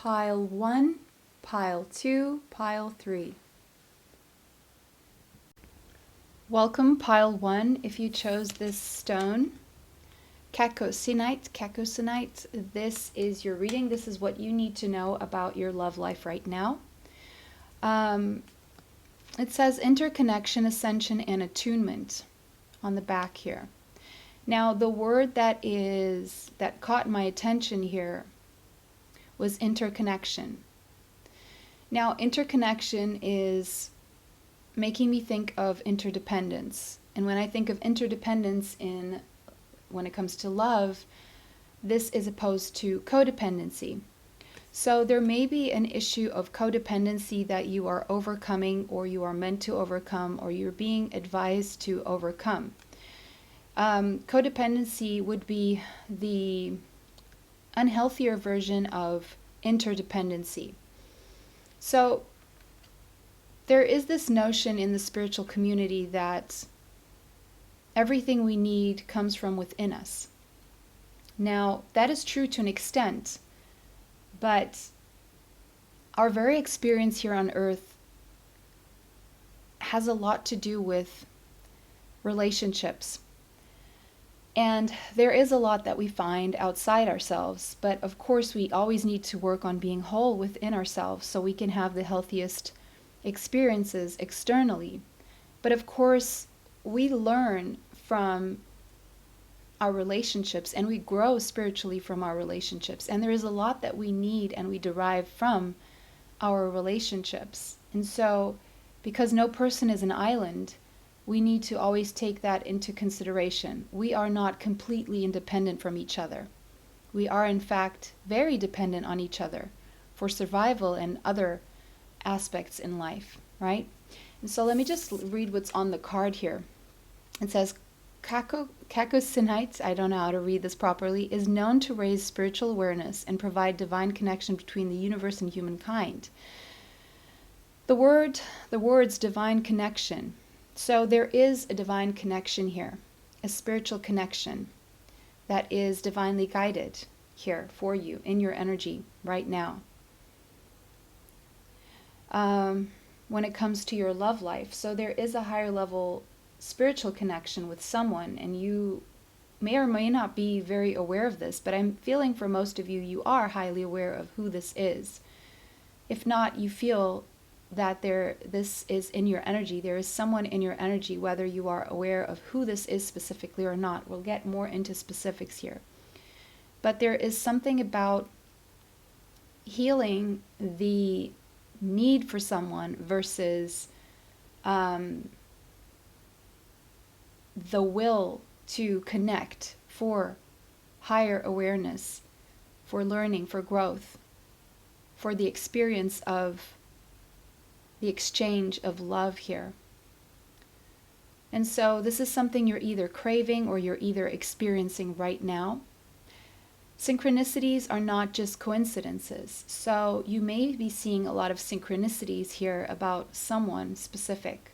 Pile 1, Pile 2, Pile 3. Welcome, Pile 1, if you chose this stone. Cacosinite, this is your reading. This is what you need to know about your love life right now. It says interconnection, ascension, and attunement on the back here. Now, the word that caught my attention here was interconnection. Now, interconnection is making me think of interdependence. And when I think of interdependence when it comes to love, this is opposed to codependency. So there may be an issue of codependency that you are overcoming, or you are meant to overcome, or you're being advised to overcome. Codependency would be the unhealthier version of interdependency. So there is this notion in the spiritual community that everything we need comes from within us. Now, that is true to an extent, but our very experience here on earth has a lot to do with relationships. And there is a lot that we find outside ourselves, but of course we always need to work on being whole within ourselves so we can have the healthiest experiences externally. But of course, we learn from our relationships and we grow spiritually from our relationships. And there is a lot that we need and we derive from our relationships. And so, because no person is an island, we need to always take that into consideration. We are not completely independent from each other. We are, in fact, very dependent on each other for survival and other aspects in life, right? And so let me just read what's on the card here. It says, Cacosinite, I don't know how to read this properly, is known to raise spiritual awareness and provide divine connection between the universe and humankind. The words divine connection. So there is a divine connection here, a spiritual connection that is divinely guided here for you in your energy right now. When it comes to your love life, so there is a higher level spiritual connection with someone, and you may or may not be very aware of this, but I'm feeling for most of you, you are highly aware of who this is. If not, you feel that this is in your energy. There is someone in your energy, whether you are aware of who this is specifically or not. We'll get more into specifics here. But there is something about healing the need for someone versus the will to connect for higher awareness, for learning, for growth, for the experience of the exchange of love here. And so this is something you're either craving or you're either experiencing right now. Synchronicities are not just coincidences. So you may be seeing a lot of synchronicities here about someone specific,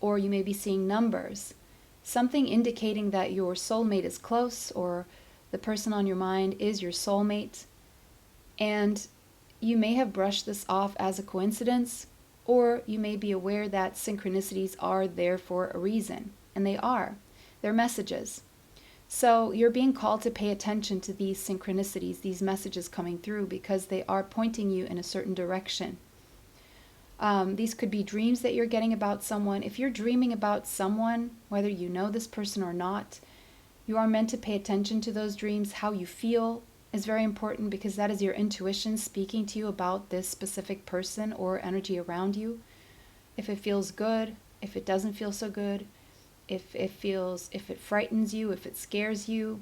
or you may be seeing numbers, something indicating that your soulmate is close, or the person on your mind is your soulmate. And you may have brushed this off as a coincidence, or you may be aware that synchronicities are there for a reason, and they are. They're messages. So you're being called to pay attention to these synchronicities, these messages coming through, because they are pointing you in a certain direction. These could be dreams that you're getting about someone. If you're dreaming about someone, whether you know this person or not, you are meant to pay attention to those dreams. How you feel is very important, because that is your intuition speaking to you about this specific person or energy around you. If it feels good, if it doesn't feel so good, if it frightens you, if it scares you.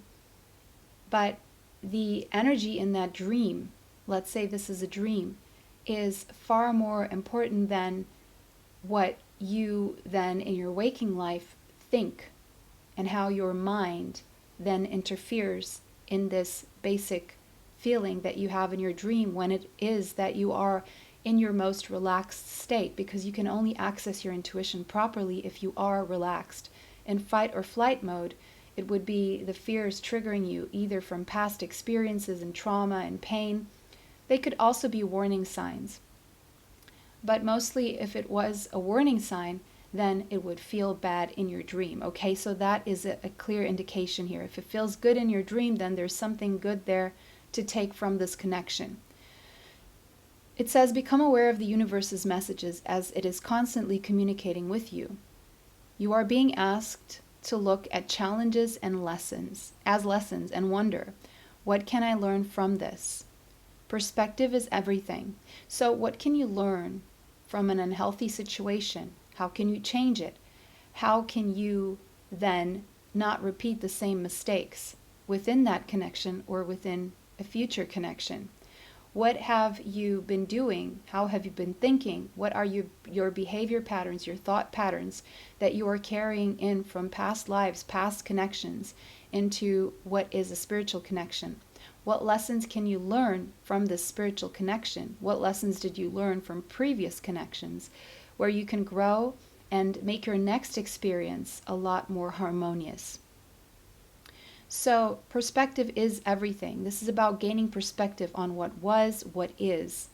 But the energy in that dream, let's say this is a dream, is far more important than what you then in your waking life think, and how your mind then interferes in this basic feeling that you have in your dream, when it is that you are in your most relaxed state, because you can only access your intuition properly if you are relaxed. In fight or flight mode, it would be the fears triggering you, either from past experiences and trauma and pain, They could also be warning signs. But mostly if it was a warning sign, then it would feel bad in your dream. Okay, so that is a clear indication here. If it feels good in your dream, then there's something good there to take from this connection. It says, become aware of the universe's messages as it is constantly communicating with you. You are being asked to look at challenges and lessons and wonder, what can I learn from this? Perspective is everything. So what can you learn from an unhealthy situation? How can you change it? How can you then not repeat the same mistakes within that connection or within a future connection? What have you been doing? How have you been thinking? What are your behavior patterns, your thought patterns that you are carrying in from past lives, past connections into what is a spiritual connection? What lessons can you learn from this spiritual connection? What lessons did you learn from previous connections where you can grow and make your next experience a lot more harmonious? So perspective is everything. This is about gaining perspective on what was, what is.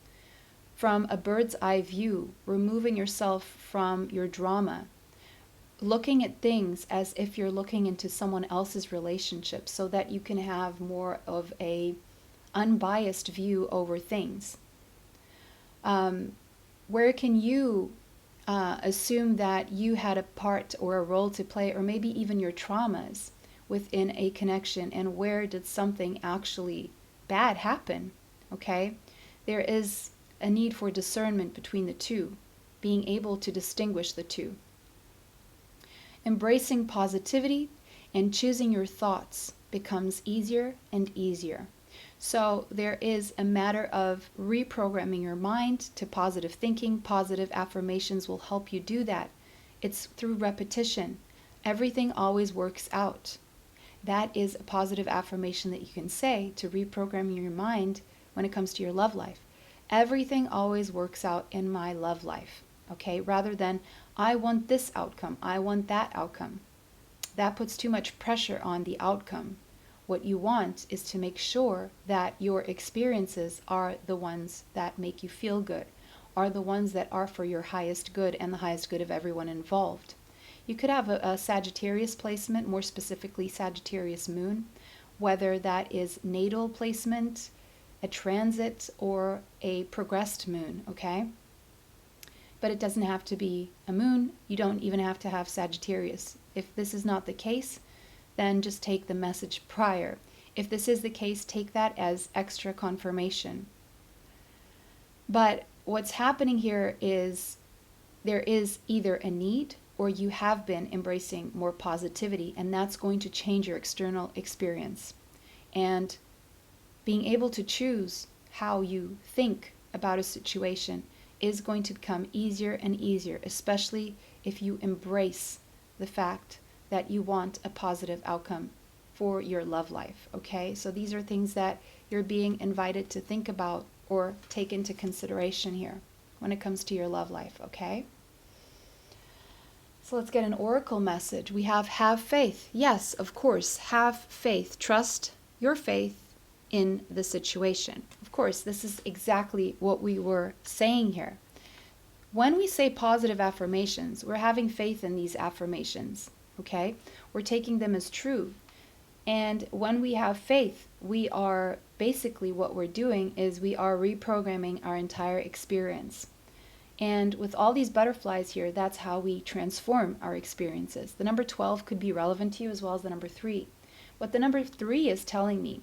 From a bird's eye view, removing yourself from your drama, looking at things as if you're looking into someone else's relationship so that you can have more of a unbiased view over things. Where can you assume that you had a part or a role to play, or maybe even your traumas within a connection, and where did something actually bad happen? Okay, there is a need for discernment between the two, being able to distinguish the two. Embracing positivity and choosing your thoughts becomes easier and easier. So there is a matter of reprogramming your mind to positive thinking. Positive affirmations will help you do that. It's through repetition. Everything always works out. That is a positive affirmation that you can say to reprogram your mind when it comes to your love life. Everything always works out in my love life. Okay, rather than I want this outcome, I want that outcome. That puts too much pressure on the outcome. What you want is to make sure that your experiences are the ones that make you feel good, are the ones that are for your highest good and the highest good of everyone involved. You could have a Sagittarius placement, more specifically Sagittarius moon, whether that is natal placement, a transit, or a progressed moon, okay? But it doesn't have to be a moon. You don't even have to have Sagittarius. If this is not the case, then just take the message prior. If this is the case, take that as extra confirmation. But what's happening here is there is either a need or you have been embracing more positivity, and that's going to change your external experience. And being able to choose how you think about a situation is going to become easier and easier, especially if you embrace the fact that you want a positive outcome for your love life, okay? So these are things that you're being invited to think about or take into consideration here when it comes to your love life, okay? So let's get an oracle message. We have faith. Yes, of course, have faith. Trust your faith in the situation. Of course, this is exactly what we were saying here. When we say positive affirmations, we're having faith in these affirmations, okay? We're taking them as true. And when we have faith, we are basically what we're doing is we are reprogramming our entire experience. And with all these butterflies here, that's how we transform our experiences. The number 12 could be relevant to you as well as the number 3. What the number 3 is telling me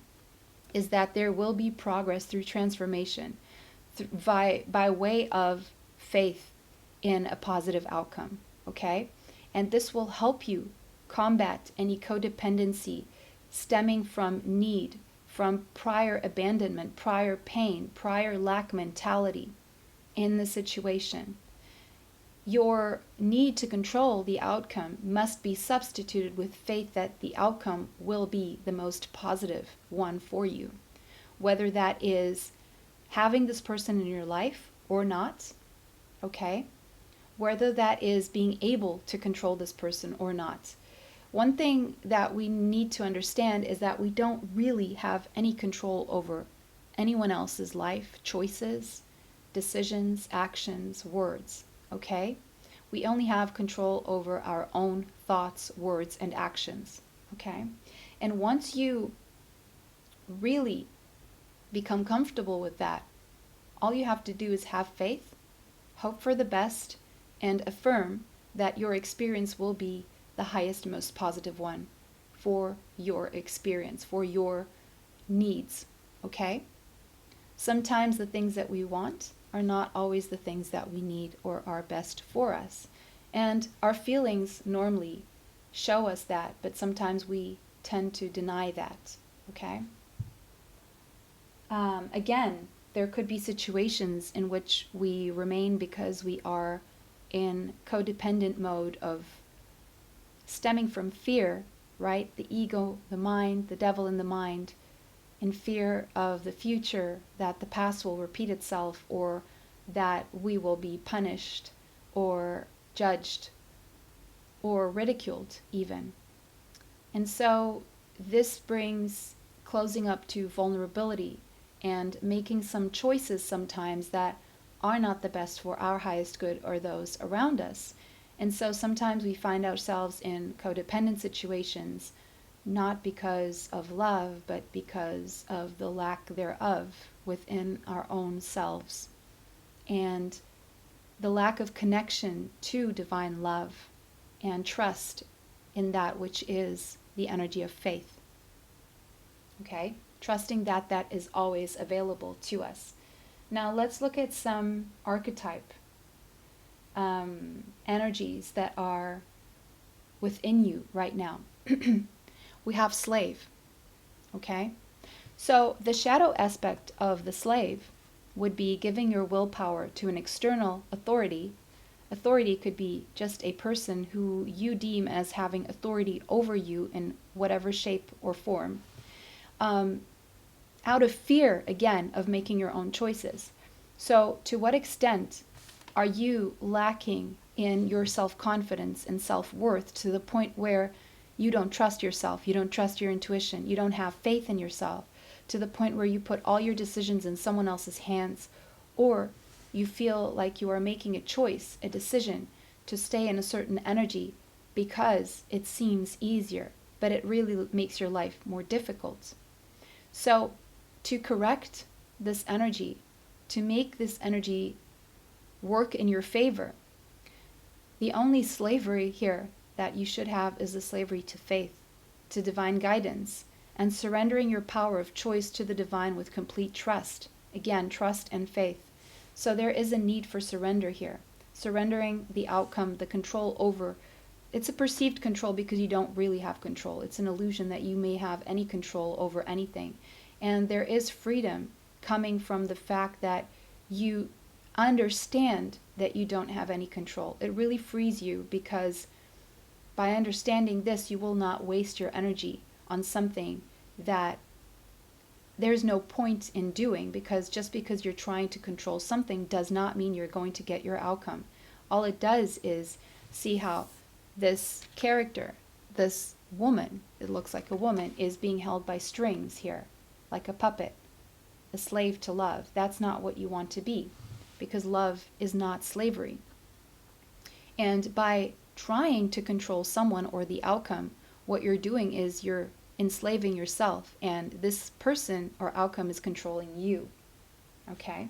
is that there will be progress through transformation by way of faith in a positive outcome, okay? And this will help you combat any codependency stemming from need, from prior abandonment, prior pain, prior lack mentality in the situation. Your need to control the outcome must be substituted with faith that the outcome will be the most positive one for you. Whether that is having this person in your life or not, okay? Whether that is being able to control this person or not. One thing that we need to understand is that we don't really have any control over anyone else's life, choices, decisions, actions, words, okay? We only have control over our own thoughts, words, and actions, okay? And once you really become comfortable with that, all you have to do is have faith, hope for the best, and affirm that your experience will be the highest, most positive one for your experience, for your needs, okay? Sometimes the things that we want are not always the things that we need or are best for us. And our feelings normally show us that, but sometimes we tend to deny that, okay? Again, there could be situations in which we remain because we are in codependent mode of stemming from fear, right? The ego, the mind, the devil in the mind, in fear of the future, that the past will repeat itself, or that we will be punished or judged or ridiculed even. And so this brings closing up to vulnerability and making some choices sometimes that are not the best for our highest good or those around us. And so sometimes we find ourselves in codependent situations, not because of love, but because of the lack thereof within our own selves, and the lack of connection to divine love and trust in that which is the energy of faith. Okay? Trusting that that is always available to us. Now let's look at some archetype energies that are within you right now. We have slave, okay? So the shadow aspect of the slave would be giving your willpower to an external authority. Authority could be just a person who you deem as having authority over you in whatever shape or form, out of fear, again, of making your own choices. So to what extent are you lacking in your self-confidence and self-worth to the point where you don't trust yourself, you don't trust your intuition, you don't have faith in yourself, to the point where you put all your decisions in someone else's hands, or you feel like you are making a choice, a decision to stay in a certain energy because it seems easier, but it really makes your life more difficult. So to correct this energy, to make this energy work in your favor, the only slavery here that you should have is the slavery to faith, to divine guidance, and surrendering your power of choice to the divine with complete trust. Again, trust and faith. So there is a need for surrender here. Surrendering the outcome, the control over. It's a perceived control because you don't really have control. It's an illusion that you may have any control over anything. And there is freedom coming from the fact that you understand that you don't have any control. It really frees you, because by understanding this, you will not waste your energy on something that there's no point in doing, because just because you're trying to control something does not mean you're going to get your outcome. All it does is see how this character, this woman, it looks like a woman, is being held by strings here, like a puppet, a slave to love. That's not what you want to be, because love is not slavery. And by trying to control someone or the outcome, what you're doing is you're enslaving yourself, and this person or outcome is controlling you. Okay?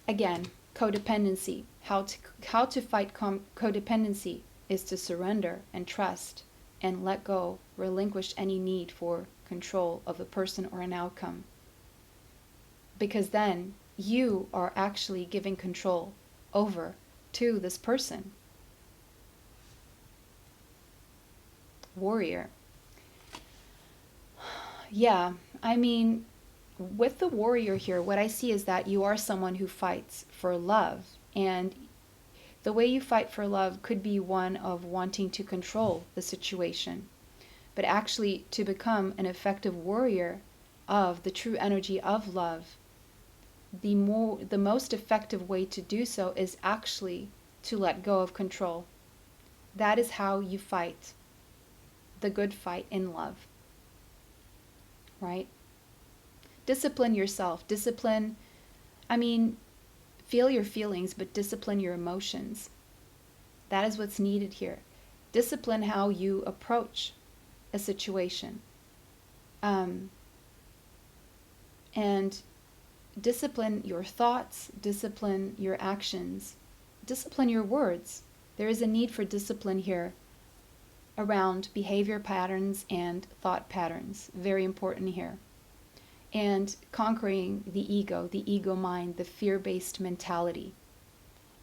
Again, codependency. How to fight codependency is to surrender and trust and let go, relinquish any need for control of a person or an outcome. Because then you are actually giving control over to this person. Warrior. Yeah, I mean, with the warrior here, what I see is that you are someone who fights for love. And the way you fight for love could be one of wanting to control the situation. But actually, to become an effective warrior of the true energy of love, the most effective way to do so is actually to let go of control. That is how you fight the good fight in love. Right? Discipline yourself. Discipline, I mean, feel your feelings, but discipline your emotions. That is what's needed here. Discipline how you approach a situation. And discipline your thoughts, discipline your actions, discipline your words. There is a need for discipline here around behavior patterns and thought patterns. Very important here. And conquering the ego mind, the fear-based mentality.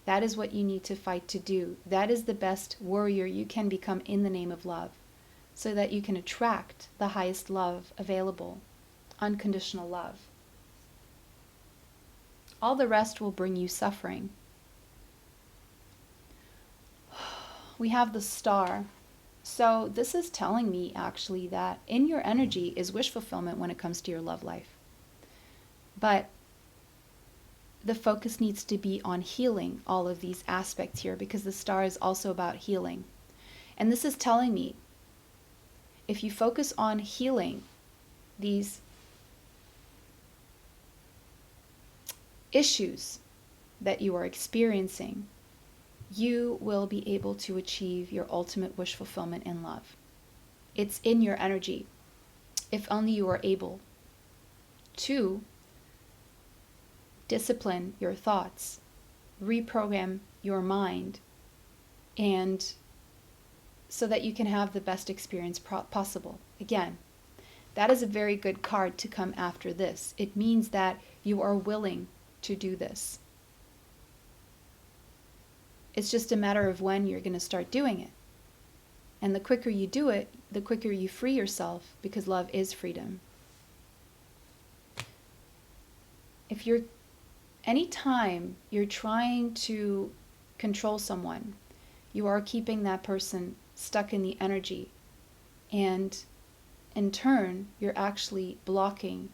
That is what you need to fight to do. That is the best warrior you can become in the name of love, so that you can attract the highest love available, unconditional love. All the rest will bring you suffering. We have the star. So this is telling me actually that in your energy is wish fulfillment when it comes to your love life. But the focus needs to be on healing all of these aspects here, because the star is also about healing. And this is telling me if you focus on healing these issues that you are experiencing, you will be able to achieve your ultimate wish fulfillment in love. It's in your energy. If only you are able to discipline your thoughts, reprogram your mind, and so that you can have the best experience possible. Again, that is a very good card to come after this. It means that you are willing to do this. It's just a matter of when you're going to start doing it. And the quicker you do it, the quicker you free yourself, because love is freedom. If you're, anytime you're trying to control someone, you are keeping that person stuck in the energy. And in turn, you're actually blocking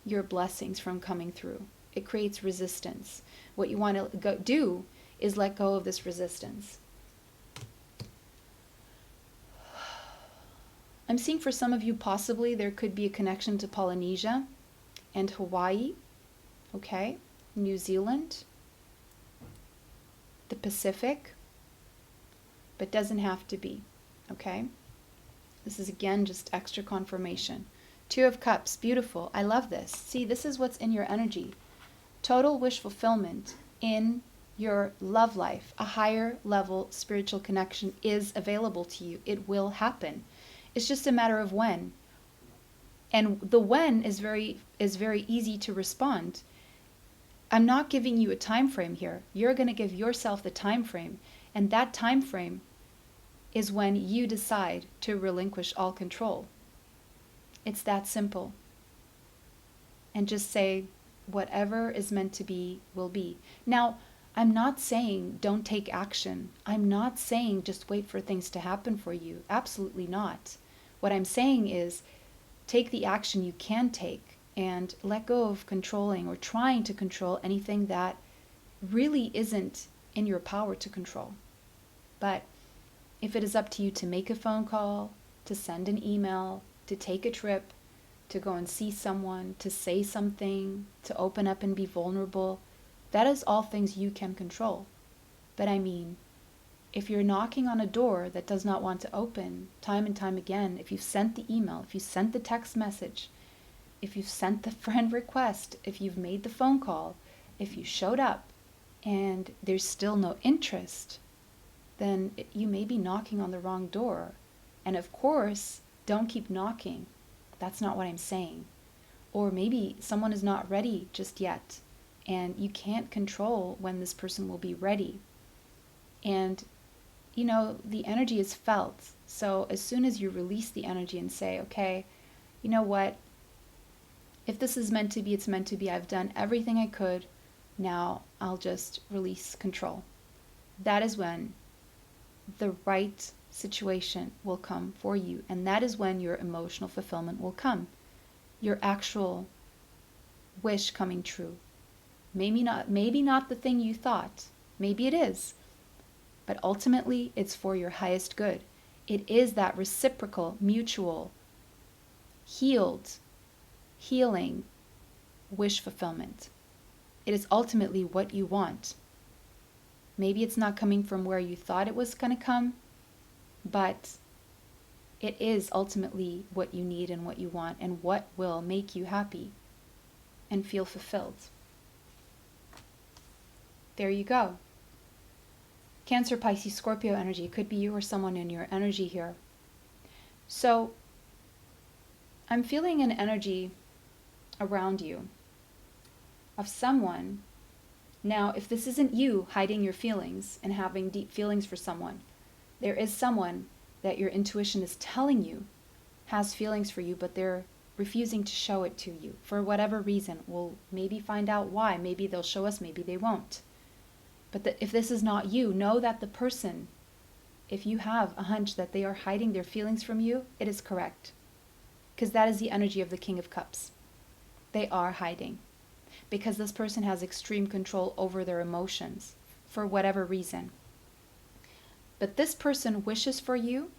your blessings from coming through. It creates resistance. What you want to do is let go of this resistance. I'm seeing for some of you possibly there could be a connection to Polynesia and Hawaii, okay, New Zealand, the Pacific, but doesn't have to be, okay? This is again just extra confirmation. Two of Cups, beautiful. I love this. See, this is what's in your energy. Total wish fulfillment in your love life. A higher level spiritual connection is available to you. It will happen. It's just a matter of when. And the when is very easy to respond. I'm not giving you a time frame here. You're going to give yourself the time frame, and that time frame is when you decide to relinquish all control. It's that simple. And just say, whatever is meant to be will be. Now, I'm not saying don't take action. I'm not saying just wait for things to happen for you. Absolutely not. What I'm saying is take the action you can take and let go of controlling or trying to control anything that really isn't in your power to control. But if it is up to you to make a phone call, to send an email, to take a trip, to go and see someone, to say something, to open up and be vulnerable, that is all things you can control. But I mean, if you're knocking on a door that does not want to open time and time again, if you've sent the email, if you sent the text message, if you've sent the friend request, if you've made the phone call, if you showed up and there's still no interest, then you may be knocking on the wrong door. And of course, don't keep knocking. That's not what I'm saying. Or maybe someone is not ready just yet, and you can't control when this person will be ready. And, you know, the energy is felt. So as soon as you release the energy and say, okay, you know what? If this is meant to be, it's meant to be. I've done everything I could. Now I'll just release control. That is when the right situation will come for you. And that is when your emotional fulfillment will come. Your actual wish coming true. Maybe not the thing you thought. Maybe it is. But ultimately, it's for your highest good. It is that reciprocal, mutual, healing wish fulfillment. It is ultimately what you want. Maybe it's not coming from where you thought it was going to come, but it is ultimately what you need and what you want and what will make you happy and feel fulfilled. There you go. Cancer, Pisces, Scorpio energy. Could be you or someone in your energy here. So I'm feeling an energy around you of someone. Now, if this isn't you hiding your feelings and having deep feelings for someone, there is someone that your intuition is telling you has feelings for you, but they're refusing to show it to you for whatever reason. We'll maybe find out why. Maybe they'll show us, maybe they won't. But if this is not you, know that the person, if you have a hunch that they are hiding their feelings from you, it is correct. Because that is the energy of the King of Cups. They are hiding. Because this person has extreme control over their emotions for whatever reason. But this person wishes for you.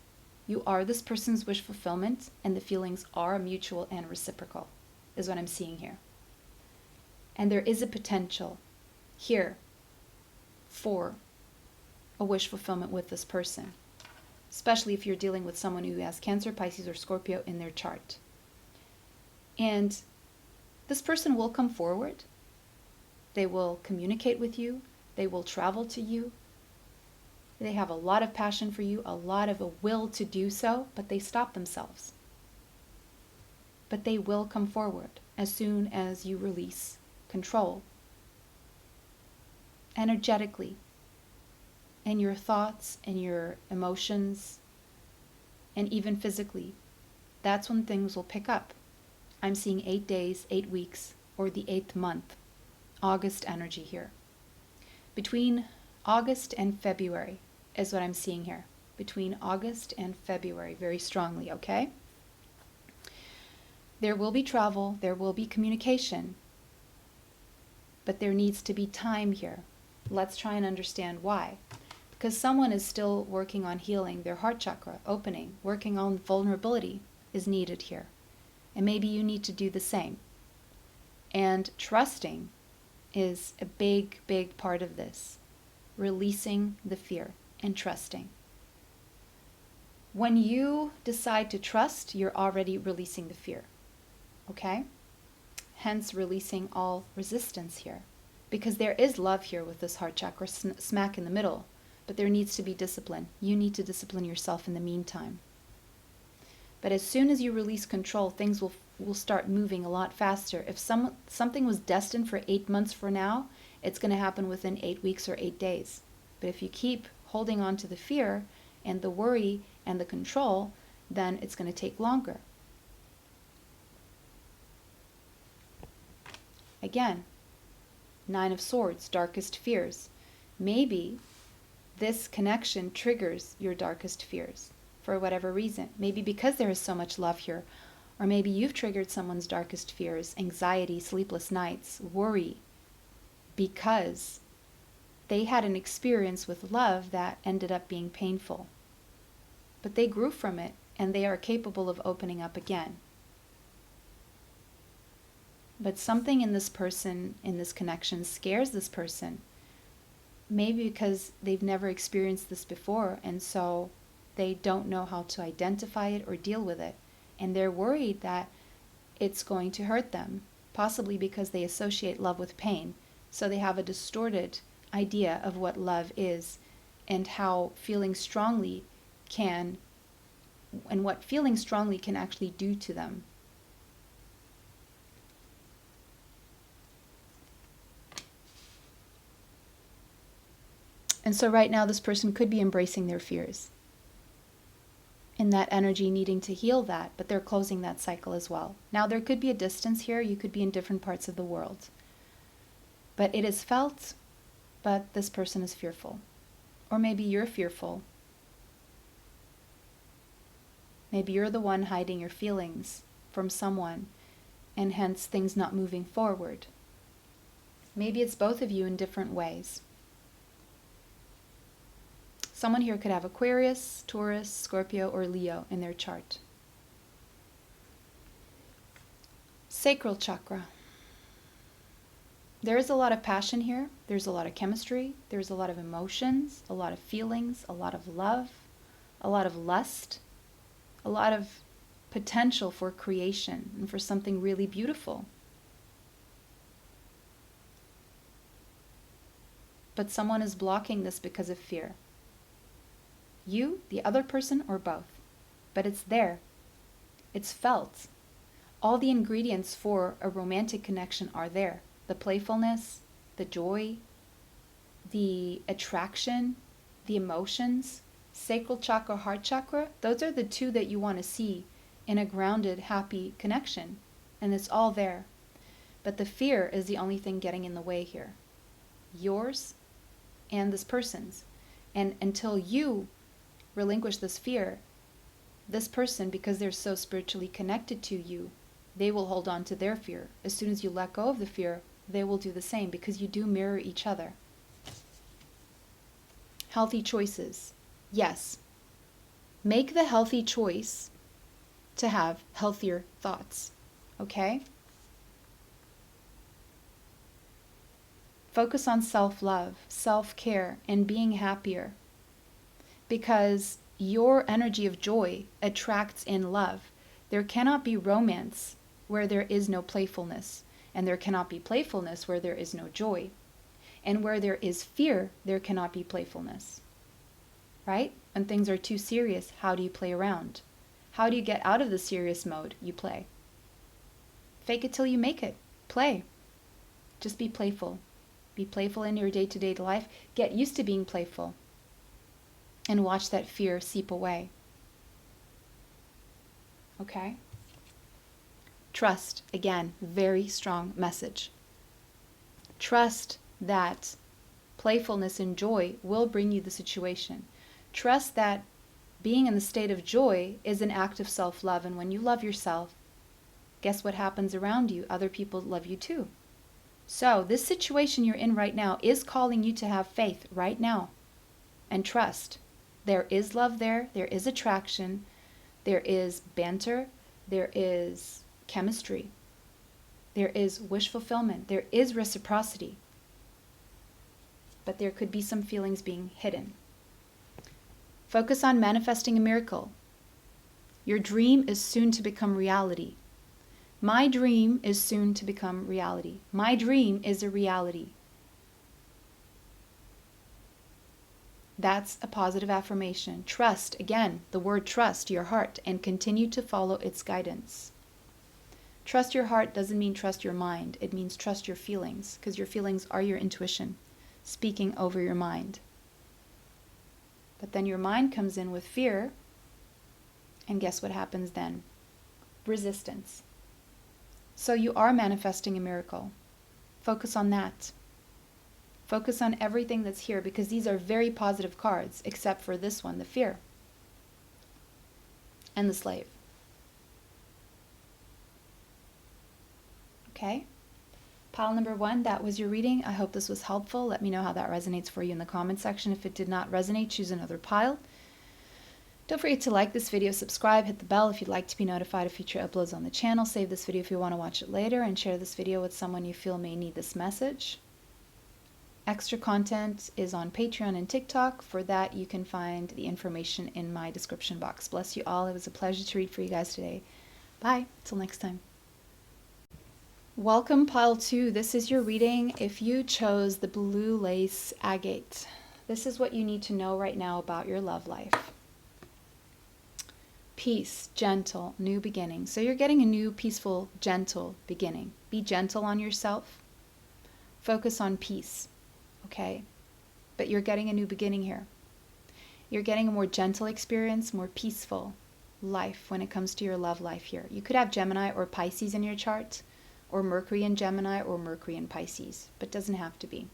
You are this person's wish fulfillment, and the feelings are mutual and reciprocal, is what I'm seeing here. And there is a potential here for a wish fulfillment with this person, especially if you're dealing with someone who has Cancer, Pisces, or Scorpio in their chart. And this person will come forward. They will communicate with you. They will travel to you. They have a lot of passion for you, a lot of a will to do so, but they stop themselves. But they will come forward as soon as you release control. Energetically, in your thoughts and your emotions, and even physically, that's when things will pick up. I'm seeing 8 days, 8 weeks, or the 8th month. August energy here. Between August and February is what I'm seeing here. Between August and February, very strongly, okay? There will be travel, there will be communication, but there needs to be time here. Let's try and understand why. Because someone is still working on healing their heart chakra, opening, working on vulnerability is needed here. And maybe you need to do the same. And trusting is a big, big part of this. Releasing the fear and trusting. When you decide to trust, you're already releasing the fear. Okay? Hence releasing all resistance here. Because there is love here with this heart chakra smack in the middle. But there needs to be discipline. You need to discipline yourself in the meantime. But as soon as you release control, things will start moving a lot faster. If something was destined for 8 months from now, it's going to happen within 8 weeks or 8 days. But if you keep holding on to the fear and the worry and the control, then it's going to take longer. Again, 9 of Swords, darkest fears. Maybe this connection triggers your darkest fears for whatever reason. Maybe because there is so much love here, or maybe you've triggered someone's darkest fears, anxiety, sleepless nights, worry, because they had an experience with love that ended up being painful. But they grew from it, and they are capable of opening up again. But something in this person, in this connection, scares this person. Maybe because they've never experienced this before, and so they don't know how to identify it or deal with it. And they're worried that it's going to hurt them, possibly because they associate love with pain. So they have a distorted idea of what love is and how feeling strongly can, and what feeling strongly can actually do to them. And so right now this person could be embracing their fears, in that energy needing to heal that, but they're closing that cycle as well. Now there could be a distance here, you could be in different parts of the world. But it is felt, but this person is fearful. Or maybe you're fearful. Maybe you're the one hiding your feelings from someone, and hence things not moving forward. Maybe it's both of you in different ways. Someone here could have Aquarius, Taurus, Scorpio, or Leo in their chart. Sacral chakra. There is a lot of passion here. There's a lot of chemistry. There's a lot of emotions, a lot of feelings, a lot of love, a lot of lust, a lot of potential for creation and for something really beautiful. But someone is blocking this because of fear. You, the other person, or both. But it's there. It's felt. All the ingredients for a romantic connection are there. The playfulness, the joy, the attraction, the emotions, sacral chakra, heart chakra, those are the two that you want to see in a grounded, happy connection. And it's all there. But the fear is the only thing getting in the way here. Yours and this person's. And until you relinquish this fear, this person, because they're so spiritually connected to you, they will hold on to their fear. As soon as you let go of the fear, they will do the same, because you do mirror each other. Healthy choices. Yes. Make the healthy choice to have healthier thoughts. Okay? Focus on self-love, self-care, and being happier. Because your energy of joy attracts in love. There cannot be romance where there is no playfulness. And there cannot be playfulness where there is no joy. And where there is fear, there cannot be playfulness. Right? When things are too serious, how do you play around? How do you get out of the serious mode? You play. Fake it till you make it. Play. Just be playful. Be playful in your day-to-day life. Get used to being playful. And watch that fear seep away. Okay? Trust, again, very strong message. Trust that playfulness and joy will bring you the situation. Trust that being in the state of joy is an act of self-love. And when you love yourself, guess what happens around you? Other people love you too. So this situation you're in right now is calling you to have faith right now. And trust. There is love there. There is attraction. There is banter. There is chemistry. There is wish fulfillment. There is reciprocity. But there could be some feelings being hidden. Focus on manifesting a miracle. Your dream is soon to become reality. My dream is soon to become reality. My dream is a reality. That's a positive affirmation. Trust, again, the word trust your heart and continue to follow its guidance. Trust your heart doesn't mean trust your mind. It means trust your feelings, because your feelings are your intuition speaking over your mind. But then your mind comes in with fear, and guess what happens then? Resistance. So you are manifesting a miracle. Focus on that. Focus on everything that's here, because these are very positive cards, except for this one, the fear and the slave. Okay? Pile number 1, that was your reading. I hope this was helpful. Let me know how that resonates for you in the comment section. If it did not resonate, choose another pile. Don't forget to like this video, subscribe, hit the bell if you'd like to be notified of future uploads on the channel. Save this video if you want to watch it later, and share this video with someone you feel may need this message. Extra content is on Patreon and TikTok. For that, you can find the information in my description box. Bless you all. It was a pleasure to read for you guys today. Bye. Till next time. Welcome, pile 2. This is your reading if you chose the blue lace agate. This is what you need to know right now about your love life. Peace, gentle, new beginning. So you're getting a new, peaceful, gentle beginning. Be gentle on yourself. Focus on peace, okay? But you're getting a new beginning here. You're getting a more gentle experience, more peaceful life when it comes to your love life here. You could have Gemini or Pisces in your chart, or Mercury in Gemini, or Mercury in Pisces, but doesn't have to be.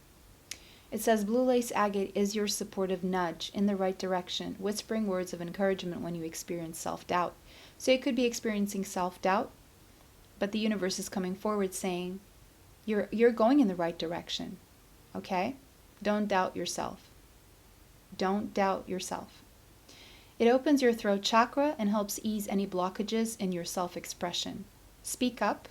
It says blue lace agate is your supportive nudge in the right direction, whispering words of encouragement when you experience self-doubt. So you could be experiencing self-doubt, but the universe is coming forward saying, you're going in the right direction, okay? Don't doubt yourself. Don't doubt yourself. It opens your throat chakra and helps ease any blockages in your self-expression. Speak up.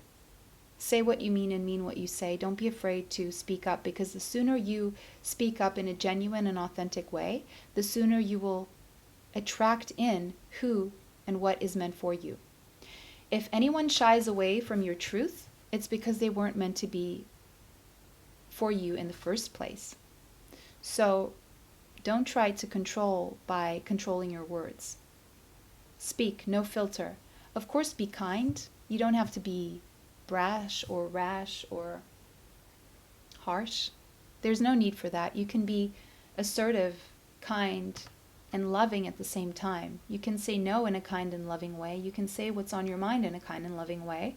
Say what you mean and mean what you say. Don't be afraid to speak up, because the sooner you speak up in a genuine and authentic way, the sooner you will attract in who and what is meant for you. If anyone shies away from your truth, it's because they weren't meant to be for you in the first place. So don't try to control by controlling your words. Speak, no filter. Of course, be kind. You don't have to be brash or rash or harsh. There's no need for that. You can be assertive, kind, and loving at the same time. You can say no in a kind and loving way. You can say what's on your mind in a kind and loving way.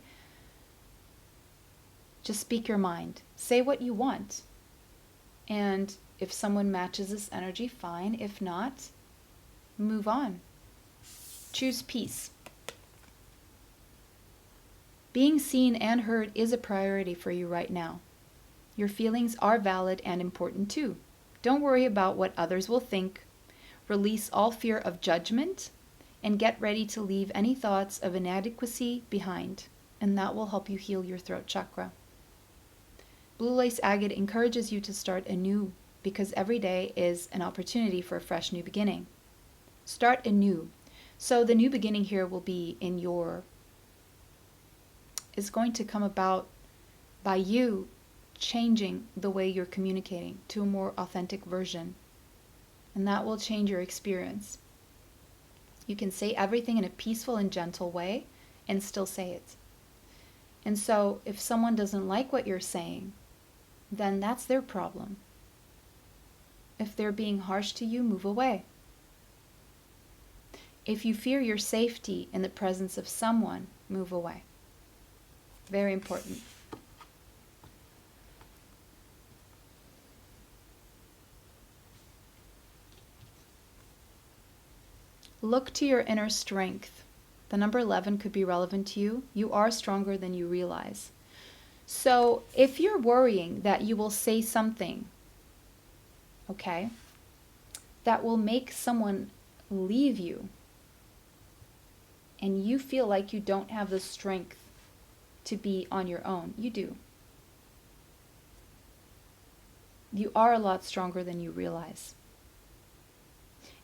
Just speak your mind. Say what you want. And if someone matches this energy, fine. If not, move on. Choose peace. Being seen and heard is a priority for you right now. Your feelings are valid and important too. Don't worry about what others will think. Release all fear of judgment and get ready to leave any thoughts of inadequacy behind, and that will help you heal your throat chakra. Blue lace agate encourages you to start anew, because every day is an opportunity for a fresh new beginning. Start anew. So the new beginning here will be is going to come about by you changing the way you're communicating to a more authentic version. And that will change your experience. You can say everything in a peaceful and gentle way and still say it. And so if someone doesn't like what you're saying, then that's their problem. If they're being harsh to you, move away. If you fear your safety in the presence of someone, move away. Very important. Look to your inner strength. The number 11 could be relevant to you. You are stronger than you realize. So if you're worrying that you will say something, okay, that will make someone leave you, and you feel like you don't have the strength to be on your own, you do. You are a lot stronger than you realize.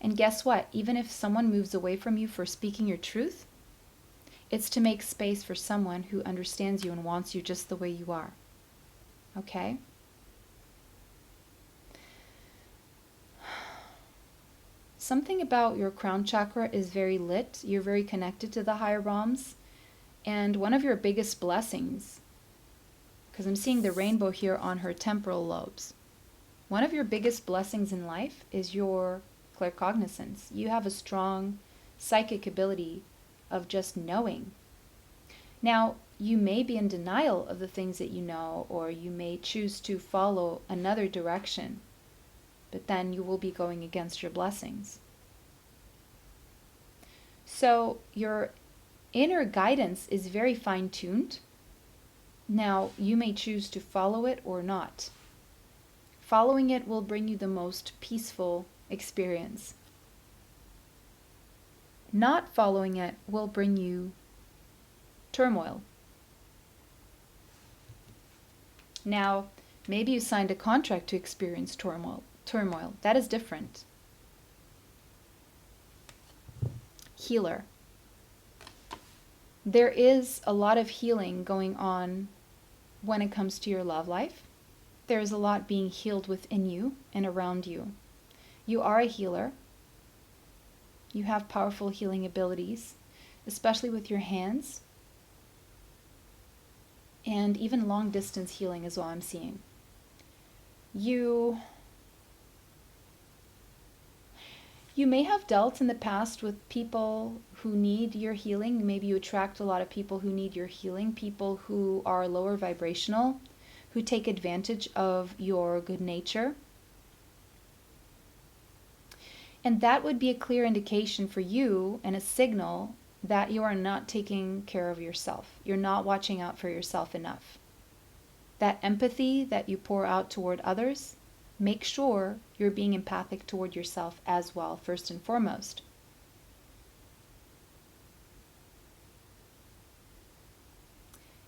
And guess what? Even if someone moves away from you for speaking your truth, it's to make space for someone who understands you and wants you just the way you are. Okay? Something about your crown chakra is very lit. You're very connected to the higher realms. And one of your biggest blessings, because I'm seeing the rainbow here on her temporal lobes, one of your biggest blessings in life is your claircognizance. You have a strong psychic ability of just knowing. Now, you may be in denial of the things that you know, or you may choose to follow another direction, but then you will be going against your blessings. So your inner guidance is very fine-tuned. Now, you may choose to follow it or not. Following it will bring you the most peaceful experience. Not following it will bring you turmoil. Now, maybe you signed a contract to experience turmoil. That is different. Healer. There is a lot of healing going on when it comes to your love life. There is a lot being healed within you and around you. You are a healer. You have powerful healing abilities, especially with your hands. And even long distance healing is what I'm seeing. You may have dealt in the past with people who need your healing. Maybe you attract a lot of people who need your healing, people who are lower vibrational, who take advantage of your good nature. And that would be a clear indication for you and a signal that you are not taking care of yourself. You're not watching out for yourself enough. That empathy that you pour out toward others, make sure you're being empathic toward yourself as well, first and foremost.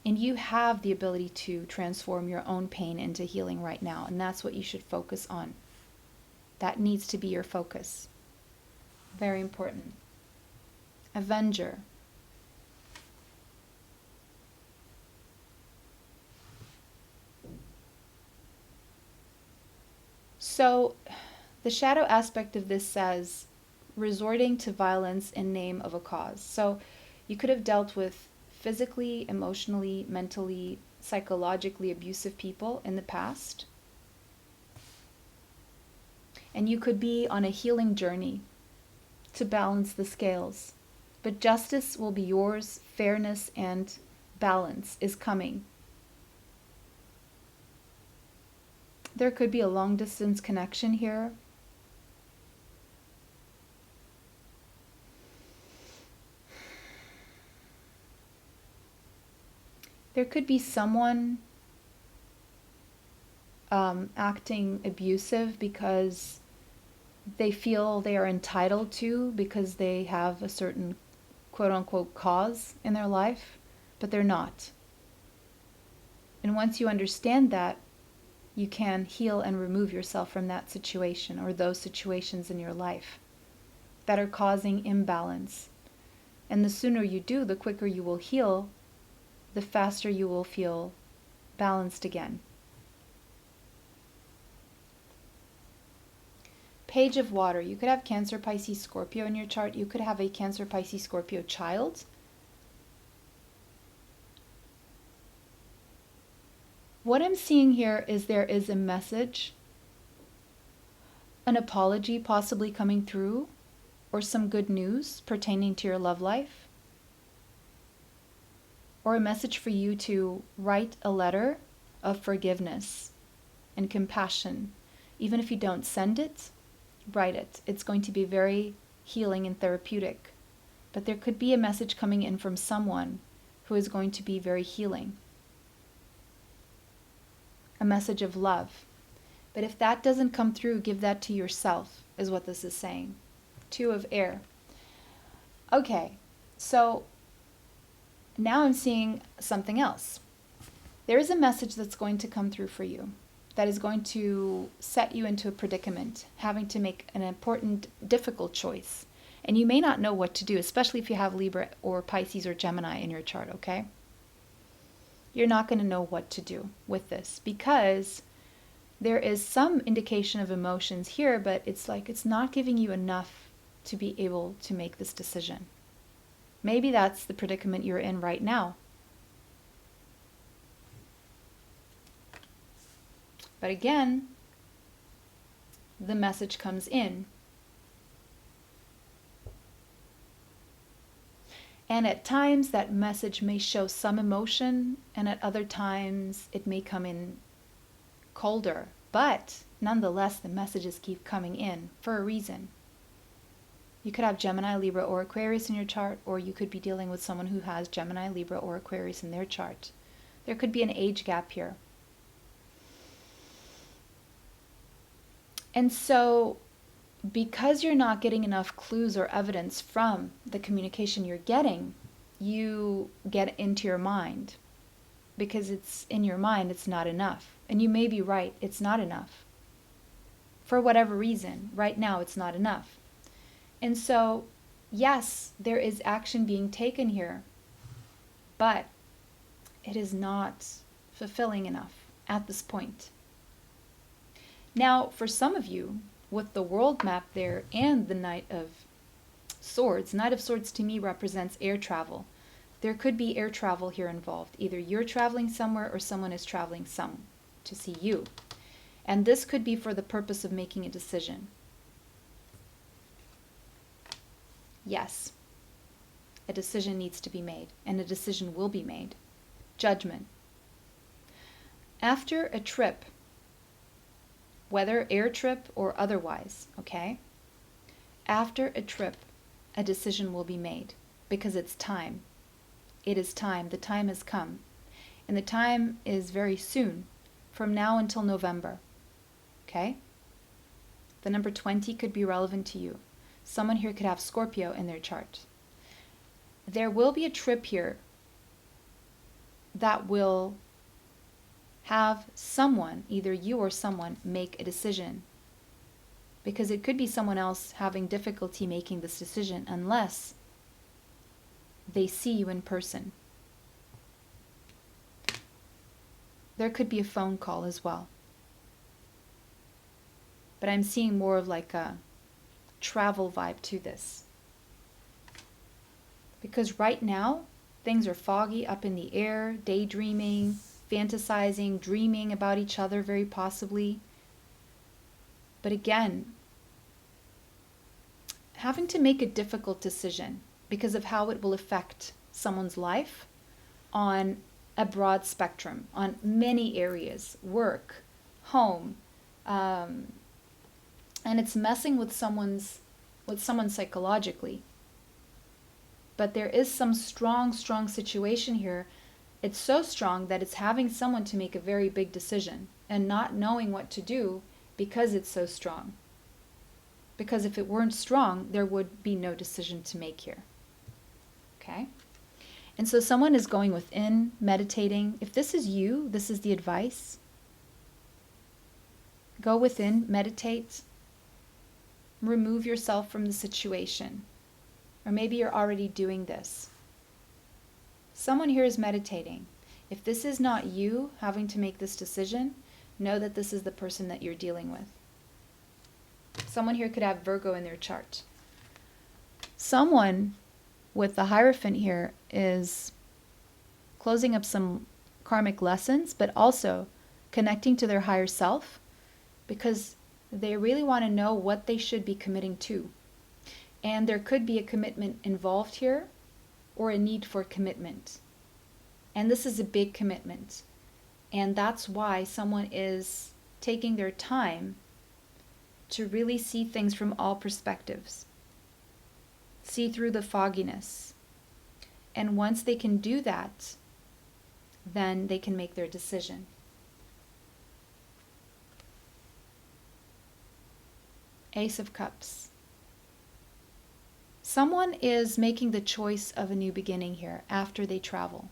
And you have the ability to transform your own pain into healing right now. And that's what you should focus on. That needs to be your focus. Very important. Avenger. So the shadow aspect of this says resorting to violence in name of a cause. So you could have dealt with physically, emotionally, mentally, psychologically abusive people in the past. And you could be on a healing journey to balance the scales. But justice will be yours, fairness and balance is coming. There could be a long distance connection here. There could be someone acting abusive because they feel they are entitled to, because they have a certain quote-unquote cause in their life, but they're not. And once you understand that, you can heal and remove yourself from that situation or those situations in your life that are causing imbalance. And the sooner you do, the quicker you will heal, the faster you will feel balanced again. Page of Water. You could have Cancer, Pisces, Scorpio in your chart. You could have a Cancer, Pisces, Scorpio child. What I'm seeing here is there is a message, an apology possibly coming through, or some good news pertaining to your love life, or a message for you to write a letter of forgiveness and compassion. Even if you don't send it, write it. It's going to be very healing and therapeutic. But there could be a message coming in from someone who is going to be very healing. A message of love. But if that doesn't come through, give that to yourself, is what this is saying. 2 of air. Okay, so now I'm seeing something else. There is a message that's going to come through for you that is going to set you into a predicament, having to make an important, difficult choice. And you may not know what to do, especially if you have Libra or Pisces or Gemini in your chart, okay? You're not going to know what to do with this because there is some indication of emotions here, but it's like it's not giving you enough to be able to make this decision. Maybe that's the predicament you're in right now. But again, the message comes in. And at times that message may show some emotion, and at other times it may come in colder. But nonetheless, the messages keep coming in for a reason. You could have Gemini, Libra, or Aquarius in your chart, or you could be dealing with someone who has Gemini, Libra, or Aquarius in their chart. There could be an age gap here. And so, because you're not getting enough clues or evidence from the communication you're getting, you get into your mind. Because it's in your mind, it's not enough. And you may be right, it's not enough. For whatever reason, right now it's not enough. And so, yes, there is action being taken here, but it is not fulfilling enough at this point. Now, for some of you, with the world map there and the Knight of Swords to me represents air travel. There could be air travel here involved. Either you're traveling somewhere or someone is traveling to see you. And this could be for the purpose of making a decision. Yes, a decision needs to be made, and a decision will be made. Judgment. After a trip, whether air trip or otherwise, okay? After a trip, a decision will be made because it's time. It is time. The time has come. And the time is very soon, from now until November, okay? The number 20 could be relevant to you. Someone here could have Scorpio in their chart. There will be a trip here that will have someone, either you or someone, make a decision. Because it could be someone else having difficulty making this decision unless they see you in person. There could be a phone call as well. But I'm seeing more of like a travel vibe to this. Because right now, things are foggy, up in the air, daydreaming, fantasizing, dreaming about each other very possibly. But again, having to make a difficult decision because of how it will affect someone's life on a broad spectrum, on many areas, work, home, and it's messing with someone psychologically. But there is some strong situation here. It's so strong that it's having someone to make a very big decision and not knowing what to do because it's so strong. Because if it weren't strong, there would be no decision to make here. Okay? And so someone is going within, meditating. If this is you, this is the advice. Go within, meditate. Remove yourself from the situation. Or maybe you're already doing this. Someone here is meditating. If this is not you having to make this decision, know that this is the person that you're dealing with. Someone here could have Virgo in their chart. Someone with the Hierophant here is closing up some karmic lessons, but also connecting to their higher self because they really want to know what they should be committing to. And there could be a commitment involved here or a need for commitment. And this is a big commitment. And that's why someone is taking their time to really see things from all perspectives. See through the fogginess. And once they can do that, then they can make their decision. Ace of Cups. Someone is making the choice of a new beginning here after they travel.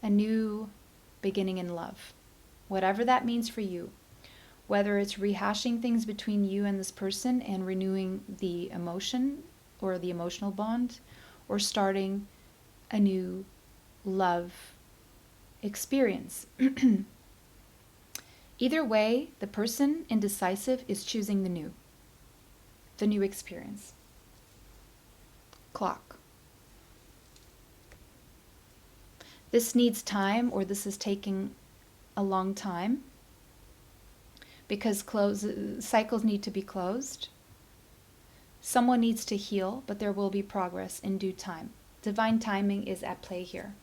A new beginning in love. Whatever that means for you. Whether it's rehashing things between you and this person and renewing the emotion or the emotional bond, or starting a new love experience. Either way, the person indecisive is choosing the new experience. Clock. This needs time, or this is taking a long time because cycles need to be closed. Someone needs to heal, but there will be progress in due time. Divine timing is at play here.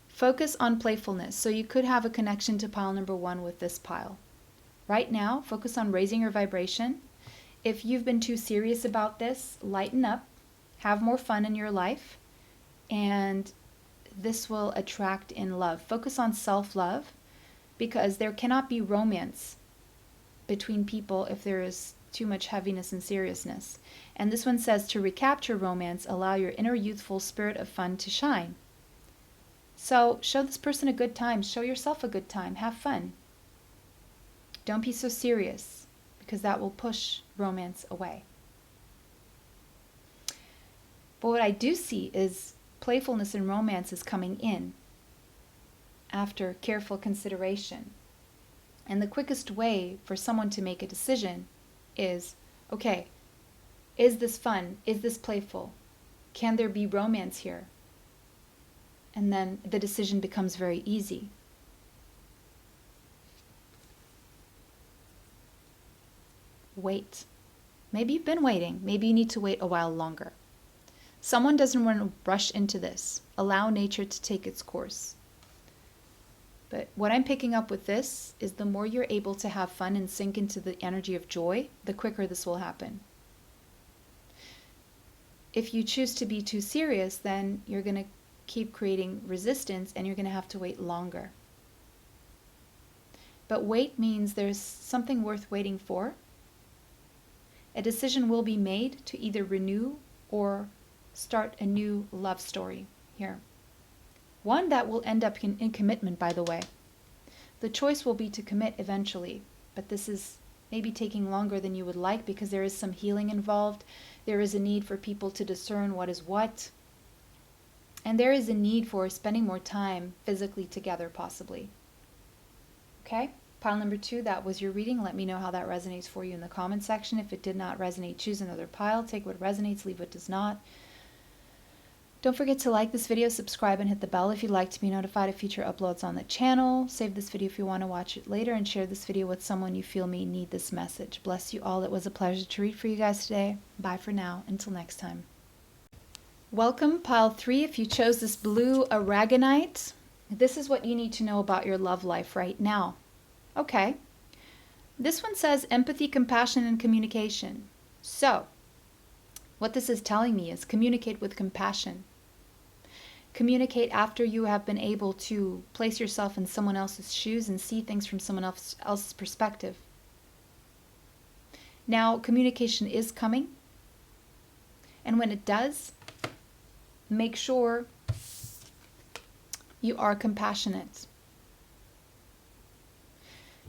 Focus on playfulness. So you could have a connection to pile number 1 with this pile. Right now, focus on raising your vibration. If you've been too serious about this, lighten up, have more fun in your life, and this will attract in love. Focus on self-love, because there cannot be romance between people if there is too much heaviness and seriousness. And this one says to recapture romance, allow your inner youthful spirit of fun to shine. So show this person a good time. Show yourself a good time. Have fun. Don't be so serious, because that will push romance away. But what I do see is playfulness and romance is coming in after careful consideration. And the quickest way for someone to make a decision is, okay, is this fun? Is this playful? Can there be romance here? And then the decision becomes very easy. Wait. Maybe you've been waiting. Maybe you need to wait a while longer. Someone doesn't want to rush into this. Allow nature to take its course. But what I'm picking up with this is the more you're able to have fun and sink into the energy of joy, the quicker this will happen. If you choose to be too serious, then you're going to keep creating resistance and you're going to have to wait longer. But wait means there's something worth waiting for. A decision will be made to either renew or start a new love story here. One that will end up in commitment, by the way. The choice will be to commit eventually, but this is maybe taking longer than you would like because there is some healing involved. There is a need for people to discern what is what. And there is a need for spending more time physically together, possibly. Okay? Pile number 2, that was your reading. Let me know how that resonates for you in the comment section. If it did not resonate, choose another pile. Take what resonates, leave what does not. Don't forget to like this video, subscribe, and hit the bell if you'd like to be notified of future uploads on the channel. Save this video if you want to watch it later, and share this video with someone you feel may need this message. Bless you all. It was a pleasure to read for you guys today. Bye for now. Until next time. Welcome, pile 3. If you chose this blue aragonite, this is what you need to know about your love life right now. Okay. This one says empathy, compassion, and communication. So, what this is telling me is communicate with compassion. Communicate after you have been able to place yourself in someone else's shoes and see things from someone else's perspective. Now, communication is coming. And when it does, make sure you are compassionate.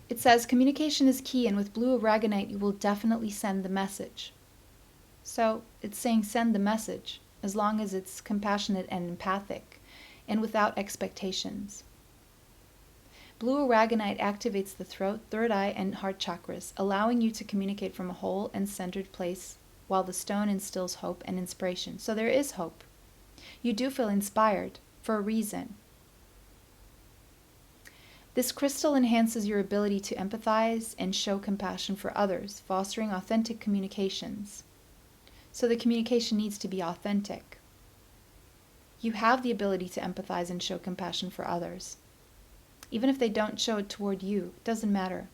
It says communication is key, and with blue aragonite, you will definitely send the message. So it's saying send the message as long as it's compassionate and empathic and without expectations. Blue aragonite activates the throat, third eye, and heart chakras, allowing you to communicate from a whole and centered place, while the stone instills hope and inspiration. So there is hope. You do feel inspired for a reason. This crystal enhances your ability to empathize and show compassion for others, fostering authentic communications. So the communication needs to be authentic. You have the ability to empathize and show compassion for others. Even if they don't show it toward you, it doesn't matter.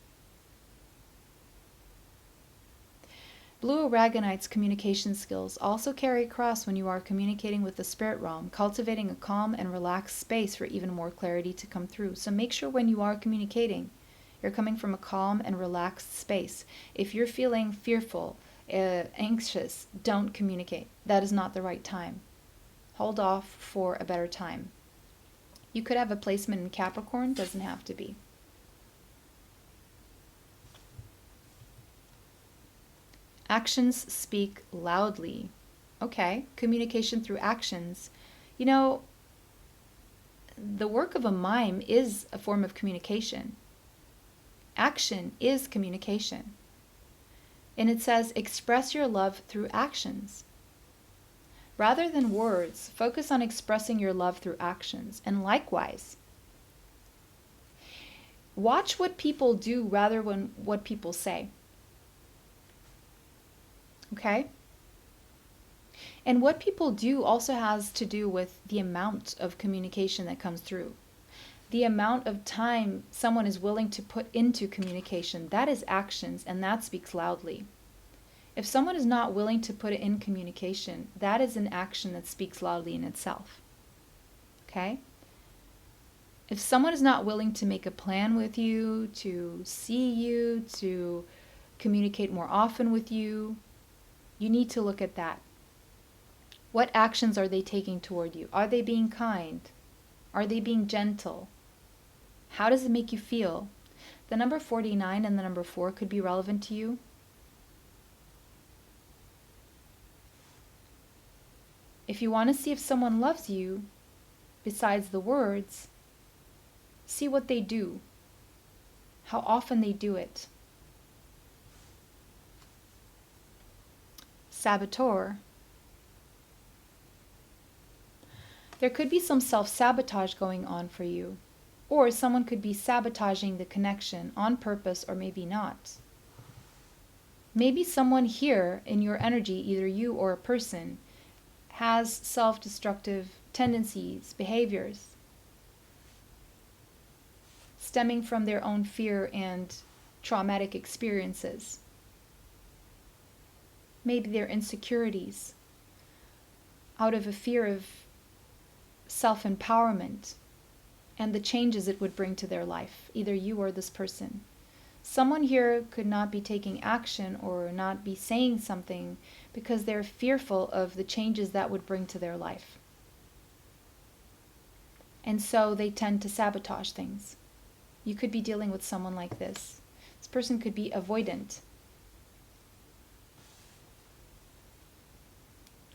Blue aragonite's communication skills also carry across when you are communicating with the spirit realm, cultivating a calm and relaxed space for even more clarity to come through. So make sure when you are communicating, you're coming from a calm and relaxed space. If you're feeling fearful, anxious, don't communicate. That is not the right time. Hold off for a better time. You could have a placement in Capricorn, doesn't have to be. Actions speak loudly. Okay, communication through actions. You know, the work of a mime is a form of communication. Action is communication. And it says, express your love through actions. Rather than words, focus on expressing your love through actions. And likewise, watch what people do rather than what people say. Okay? And what people do also has to do with the amount of communication that comes through. The amount of time someone is willing to put into communication, that is actions, and that speaks loudly. If someone is not willing to put it in communication, that is an action that speaks loudly in itself. Okay? If someone is not willing to make a plan with you, to see you, to communicate more often with you, you need to look at that. What actions are they taking toward you? Are they being kind? Are they being gentle? How does it make you feel? The number 49 and the number 4 could be relevant to you. If you want to see if someone loves you, besides the words, see what they do, how often they do it. Saboteur. There could be some self-sabotage going on for you, or someone could be sabotaging the connection on purpose or maybe not. Maybe someone here in your energy, either you or a person, has self-destructive tendencies, behaviors, stemming from their own fear and traumatic experiences. Maybe their insecurities, out of a fear of self-empowerment and the changes it would bring to their life, either you or this person. Someone here could not be taking action or not be saying something because they're fearful of the changes that would bring to their life. And so they tend to sabotage things. You could be dealing with someone like this. This person could be avoidant.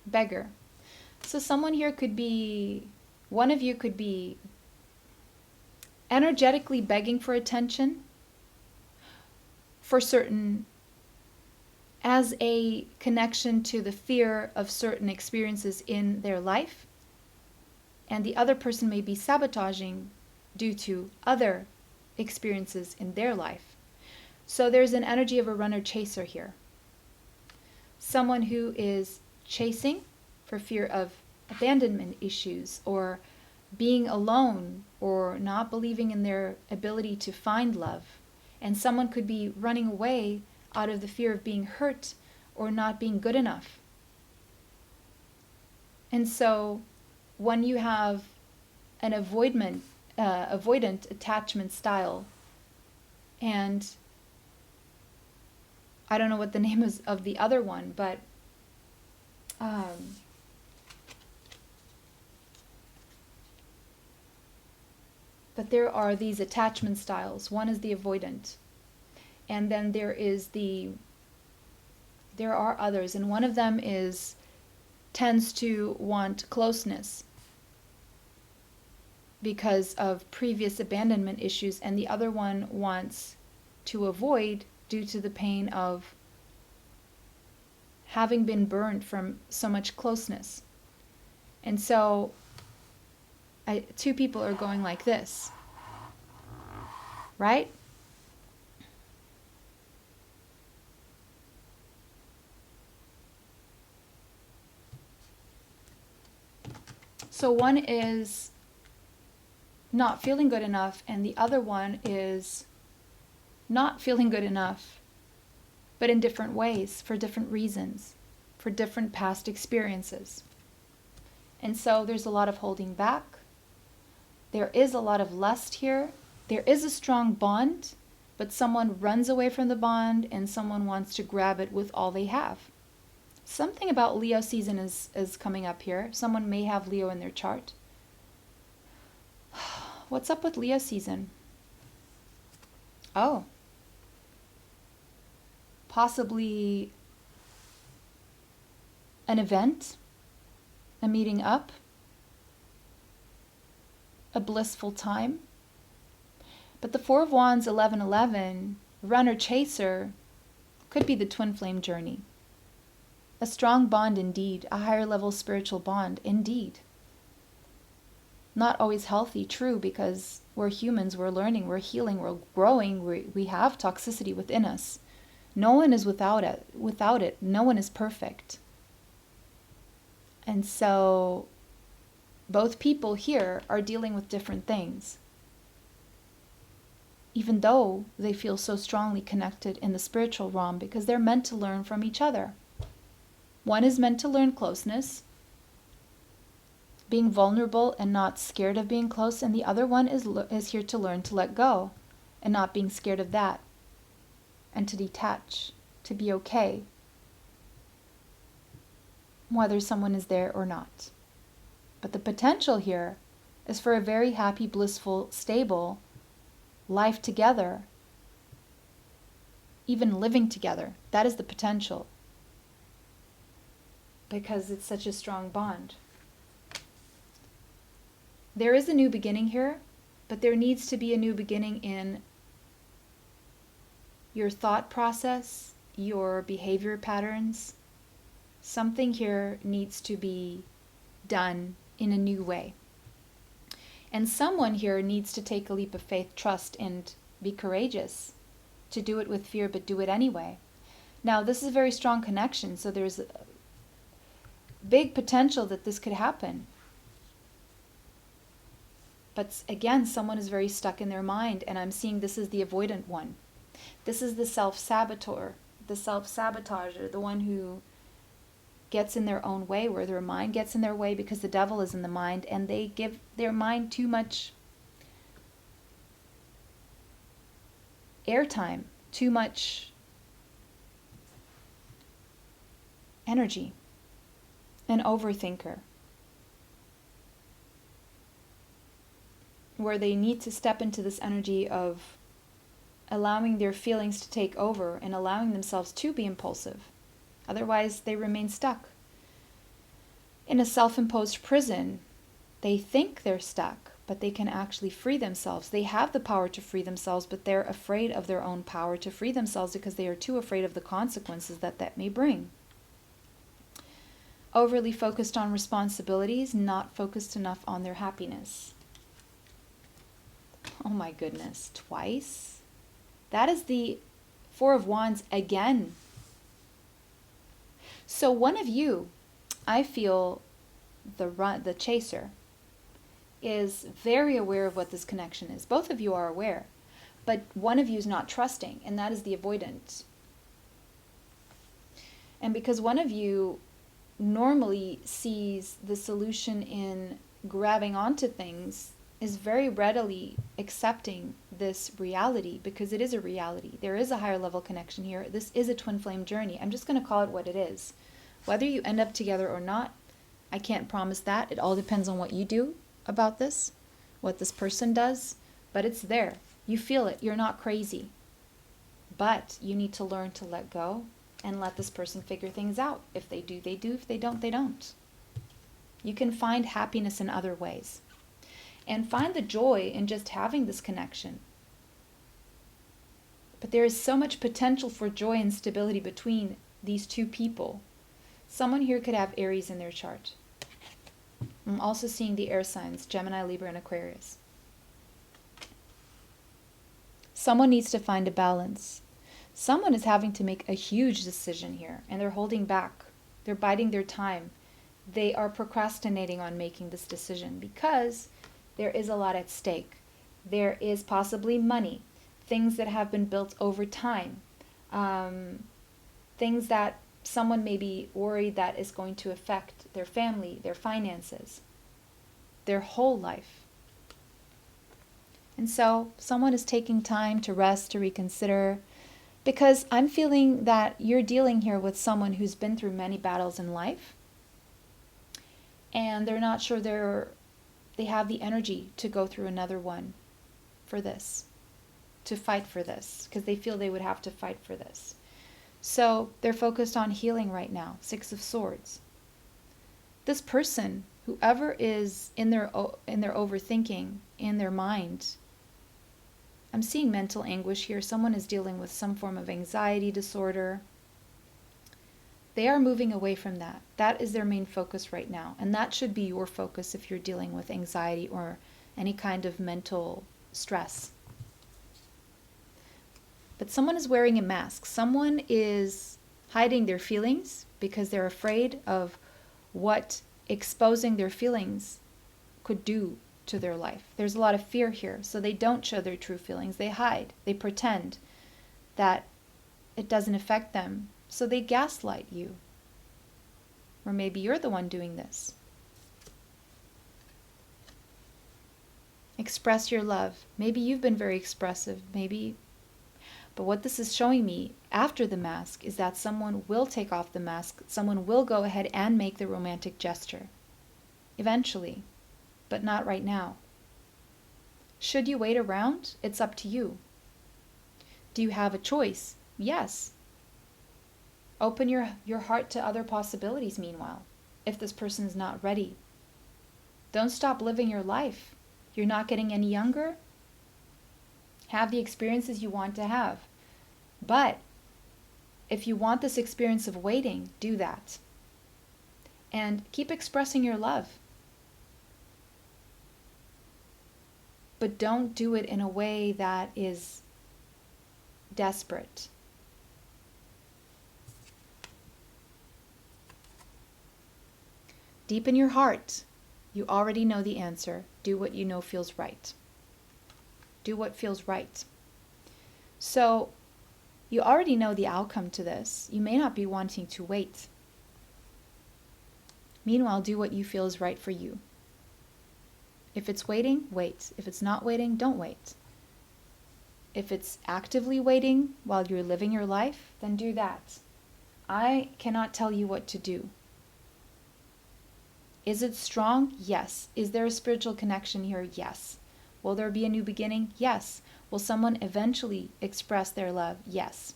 Beggar. So someone here could be, one of you could be energetically begging for attention for certain, as a connection to the fear of certain experiences in their life. And the other person may be sabotaging due to other experiences in their life. So there's an energy of a runner-chaser here. Someone who is chasing for fear of abandonment issues, or being alone, or not believing in their ability to find love. And someone could be running away out of the fear of being hurt or not being good enough. And so when you have an avoidant attachment style, and I don't know what the name is of the other one, but there are these attachment styles. One is the avoidant, and then there are others, and one of them tends to want closeness because of previous abandonment issues, and the other one wants to avoid due to the pain of having been burned from so much closeness. And so two people are going like this, right? So one is not feeling good enough, and the other one is not feeling good enough, but in different ways, for different reasons, for different past experiences. And so there's a lot of holding back. There is a lot of lust here. There is a strong bond, but someone runs away from the bond and someone wants to grab it with all they have. Something about Leo season is coming up here. Someone may have Leo in their chart. What's up with Leo season? Oh. Possibly an event, a meeting up, a blissful time. But the Four of Wands, 1111, runner-chaser, could be the twin flame journey. A strong bond indeed, a higher level spiritual bond indeed. Not always healthy, true, because we're humans, we're learning, we're healing, we're growing, we have toxicity within us. No one is without it. No one is perfect. And so both people here are dealing with different things, even though they feel so strongly connected in the spiritual realm, because they're meant to learn from each other. One is meant to learn closeness, being vulnerable and not scared of being close, and the other one is here to learn to let go and not being scared of that, and to detach, to be okay, whether someone is there or not. But the potential here is for a very happy, blissful, stable life together, even living together. That is the potential, because it's such a strong bond. There is a new beginning here, but there needs to be a new beginning in your thought process, your behavior patterns. Something here needs to be done in a new way. And someone here needs to take a leap of faith, trust, and be courageous to do it with fear, but do it anyway. Now, this is a very strong connection, so there's a big potential that this could happen. But again, someone is very stuck in their mind, and I'm seeing this is the avoidant one. This is the self-saboteur, the self-sabotager, the one who gets in their own way, where their mind gets in their way because the devil is in the mind, and they give their mind too much airtime, too much energy. An overthinker. where they need to step into this energy of allowing their feelings to take over and allowing themselves to be impulsive. Otherwise, they remain stuck in a self-imposed prison. They think they're stuck, but they can actually free themselves. They have the power to free themselves, but they're afraid of their own power to free themselves because they are too afraid of the consequences that may bring. Overly focused on responsibilities, not focused enough on their happiness. Oh my goodness, twice? That is the Four of Wands again. So one of you, I feel the chaser, is very aware of what this connection is. Both of you are aware, but one of you is not trusting, and that is the avoidant. And because one of you normally sees the solution in grabbing onto things, is very readily accepting this reality, because it is a reality. There is a higher level connection here. This is a twin flame journey. I'm just going to call it what it is. Whether you end up together or not, I can't promise that. It all depends on what you do about this, what this person does, but it's there. You feel it. You're not crazy. But you need to learn to let go and let this person figure things out. If they do, they do. If they don't, they don't. You can find happiness in other ways. And find the joy in just having this connection. But there is so much potential for joy and stability between these two people. Someone here could have Aries in their chart. I'm also seeing the air signs, Gemini, Libra, and Aquarius. Someone needs to find a balance. Someone is having to make a huge decision here, and they're holding back. They're biding their time. They are procrastinating on making this decision because there is a lot at stake. There is possibly money, things that have been built over time, things that someone may be worried that is going to affect their family, their finances, their whole life. And so someone is taking time to rest, to reconsider, because I'm feeling that you're dealing here with someone who's been through many battles in life, and they're not sure they have the energy to go through another one for this, to fight for this, because they feel they would have to fight for this. So they're focused on healing right now. Six of Swords. This person, whoever is in their overthinking, in their mind, I'm seeing mental anguish here. Someone is dealing with some form of anxiety disorder. They are moving away from that. That is their main focus right now. And that should be your focus if you're dealing with anxiety or any kind of mental stress. But someone is wearing a mask. Someone is hiding their feelings because they're afraid of what exposing their feelings could do to their life. There's a lot of fear here, so they don't show their true feelings. They hide. They pretend that it doesn't affect them. So they gaslight you. Or maybe you're the one doing this. Express your love. Maybe you've been very expressive. Maybe. But what this is showing me after the mask is that someone will take off the mask. Someone will go ahead and make the romantic gesture. Eventually. But not right now. Should you wait around? It's up to you. Do you have a choice? Yes. Open your heart to other possibilities meanwhile, if this person is not ready. Don't stop living your life. You're not getting any younger. Have the experiences you want to have. But if you want this experience of waiting, do that. And keep expressing your love. But don't do it in a way that is desperate. Deep in your heart, you already know the answer. Do what you know feels right. Do what feels right. So, you already know the outcome to this. You may not be wanting to wait. Meanwhile, do what you feel is right for you. If it's waiting, wait. If it's not waiting, don't wait. If it's actively waiting while you're living your life, then do that. I cannot tell you what to do. Is it strong? Yes. Is there a spiritual connection here? Yes. Will there be a new beginning? Yes. Will someone eventually express their love? Yes.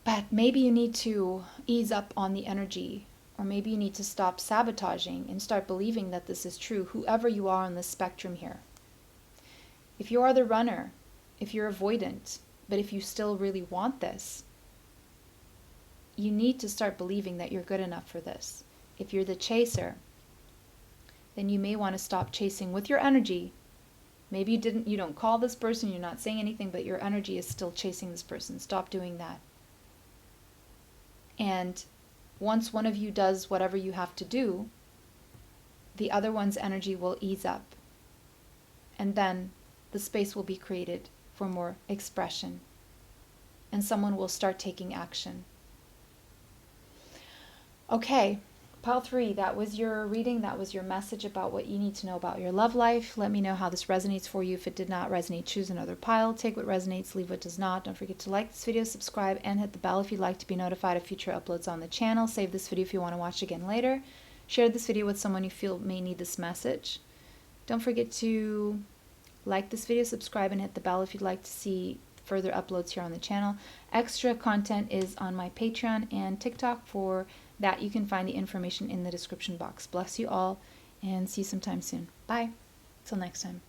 But maybe you need to ease up on the energy, or maybe you need to stop sabotaging and start believing that this is true, whoever you are on the spectrum here. If you are the runner, if you're avoidant, but if you still really want this, you need to start believing that you're good enough for this. If you're the chaser, then you may want to stop chasing with your energy. Maybe you don't call this person, you're not saying anything, but your energy is still chasing this person. Stop doing that. And once one of you does whatever you have to do, the other one's energy will ease up. And then the space will be created for more expression. And someone will start taking action. Okay, pile 3, that was your reading. That was your message about what you need to know about your love life. Let me know how this resonates for you. If it did not resonate, choose another pile. Take what resonates, leave what does not. Don't forget to like this video, subscribe, and hit the bell if you'd like to be notified of future uploads on the channel. Save this video if you want to watch again later. Share this video with someone you feel may need this message. Don't forget to like this video, subscribe, and hit the bell if you'd like to see further uploads here on the channel. Extra content is on my Patreon and TikTok. For that, you can find the information in the description box. Bless you all, and see you sometime soon. Bye. Till next time.